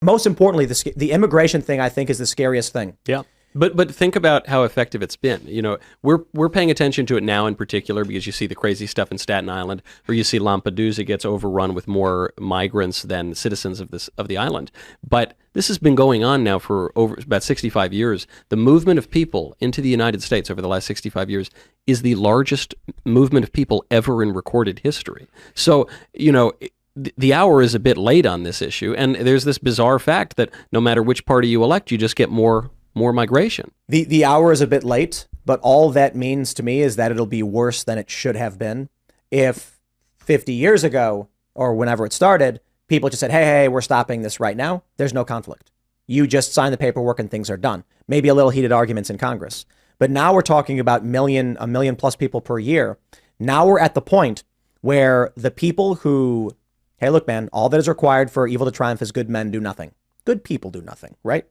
most importantly, the immigration thing, I think, is the scariest thing. Yeah. But think about how effective it's been. You know, we're paying attention to it now in particular because you see the crazy stuff in Staten Island, or you see Lampedusa gets overrun with more migrants than citizens of the island. But this has been going on now for over about 65 years. The movement of people into the United States over the last 65 years is the largest movement of people ever in recorded history. So, you know, the hour is a bit late on this issue, and there's this bizarre fact that no matter which party you elect, you just get more migration. The hour is a bit late, but all that means to me is that it'll be worse than it should have been. If 50 years ago, or whenever it started, people just said, hey, we're stopping this right now, there's no conflict. You just sign the paperwork and things are done. Maybe a little heated arguments in Congress. But now we're talking about a million plus people per year. Now we're at the point where the people who, hey, look, man, all that is required for evil to triumph is good men do nothing. Good people do nothing, right?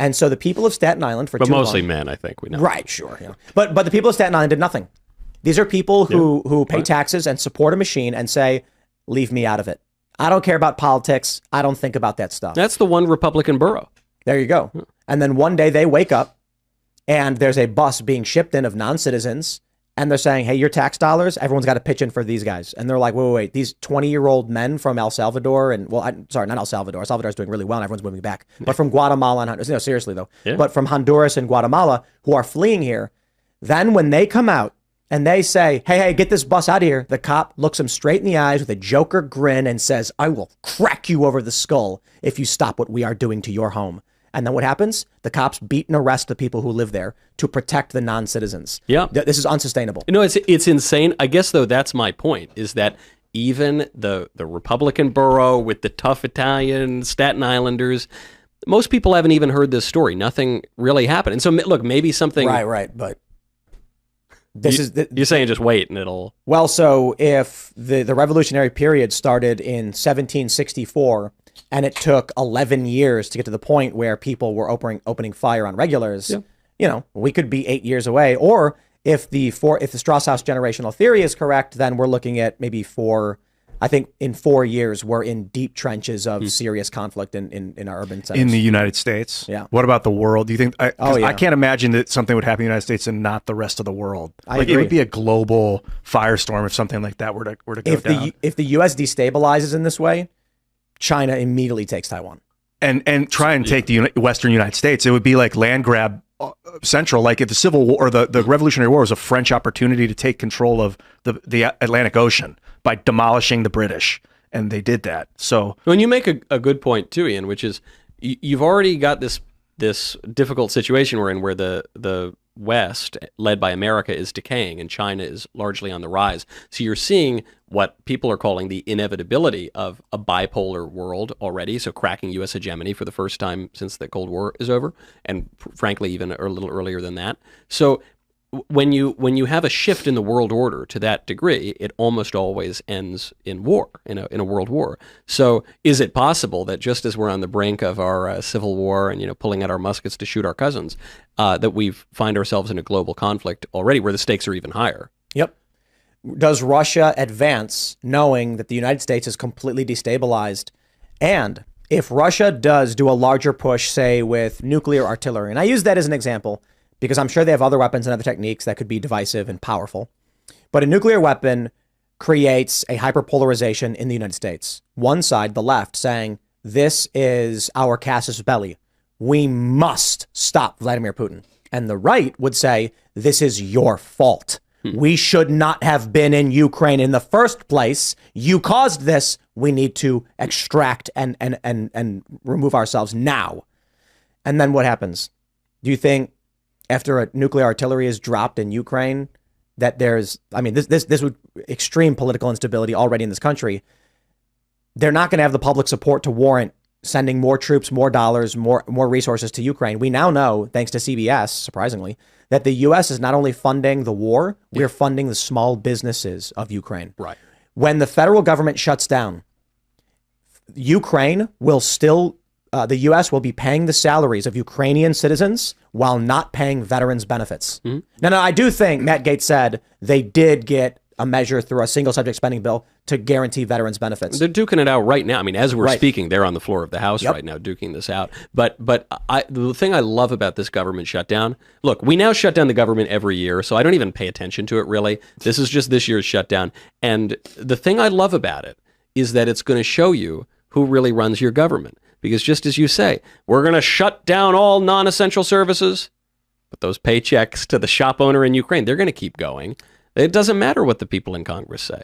And so the people of Staten Island for but too long, mostly men, I think we know. Right, sure. Yeah. But the people of Staten Island did nothing. These are people who pay taxes and support a machine and say, leave me out of it. I don't care about politics. I don't think about that stuff. That's the one Republican borough. There you go. And then one day they wake up and there's a bus being shipped in of non-citizens. And they're saying, hey, your tax dollars, everyone's got to pitch in for these guys. And they're like, wait, these 20-year-old men from El Salvador and, sorry, not El Salvador. El Salvador's doing really well and everyone's moving back. But from Guatemala and Honduras, no, seriously though, but from Honduras and Guatemala who are fleeing here, then when they come out and they say, hey, get this bus out of here, the cop looks them straight in the eyes with a Joker grin and says, I will crack you over the skull if you stop what we are doing to your home. And then what happens? The cops beat and arrest the people who live there to protect the non-citizens. Yeah. This is unsustainable. You know, it's insane. I guess, though, that's my point, is that even the Republican borough with the tough Italian Staten Islanders, most people haven't even heard this story. Nothing really happened. And so, look, maybe something... Right. But you're saying just wait and it'll... Well, so if the revolutionary period started in 1764... and it took 11 years to get to the point where people were opening fire on regulars, you know, we could be 8 years away. Or if the Strauss-House generational theory is correct, then we're looking at maybe in 4 years, we're in deep trenches of serious conflict in our urban centers. In the United States? Yeah. What about the world? Do you think, I can't imagine that something would happen in the United States and not the rest of the world. I agree. It would be a global firestorm if something like that were to go down. If the U.S. destabilizes in this way, China immediately takes Taiwan. And try and take the Western United States. It would be like land grab central. Like if the Civil War or the Revolutionary War was a French opportunity to take control of the Atlantic Ocean by demolishing the British. And they did that. So when you make a good point too, Ian, which is you've already got this difficult situation we're in where the West, led by America, is decaying and China is largely on the rise. So you're seeing what people are calling the inevitability of a bipolar world already, so cracking U.S. hegemony for the first time since the Cold War is over, and frankly even a little earlier than that. So when you have a shift in the world order to that degree, it almost always ends in war, in a world war. So is it possible that just as we're on the brink of our civil war and pulling out our muskets to shoot our cousins, that we find ourselves in a global conflict already where the stakes are even higher? Yep. Does Russia advance knowing that the United States is completely destabilized? And if Russia does do a larger push, say with nuclear artillery, and I use that as an example because I'm sure they have other weapons and other techniques that could be divisive and powerful. But a nuclear weapon creates a hyperpolarization in the United States. One side, the left, saying, this is our casus belli. We must stop Vladimir Putin. And the right would say, this is your fault. We should not have been in Ukraine in the first place. You caused this. We need to extract and remove ourselves now. And then what happens? Do you think after a nuclear artillery is dropped in Ukraine that this would extreme political instability already in this country? They're not going to have the public support to warrant sending more troops, more dollars, more resources to Ukraine. We now know, thanks to CBS, surprisingly, that the U.S. is not only funding the war, we're funding the small businesses of Ukraine. Right. When the federal government shuts down, Ukraine will still, the U.S. will be paying the salaries of Ukrainian citizens while not paying veterans benefits. Mm-hmm. Now, I do think Matt Gaetz said they did get a measure through a single subject spending bill to guarantee veterans benefits. They're duking it out right now. I mean, as we're Right. speaking, they're on the floor of the House Yep. right now duking this out. But the thing I love about this government shutdown, look, we now shut down the government every year, so I don't even pay attention to it really. This is just this year's shutdown. And the thing I love about it is that it's going to show you who really runs your government. Because just as you say, we're going to shut down all non-essential services, but those paychecks to the shop owner in Ukraine, they're going to keep going. It doesn't matter what the people in Congress say.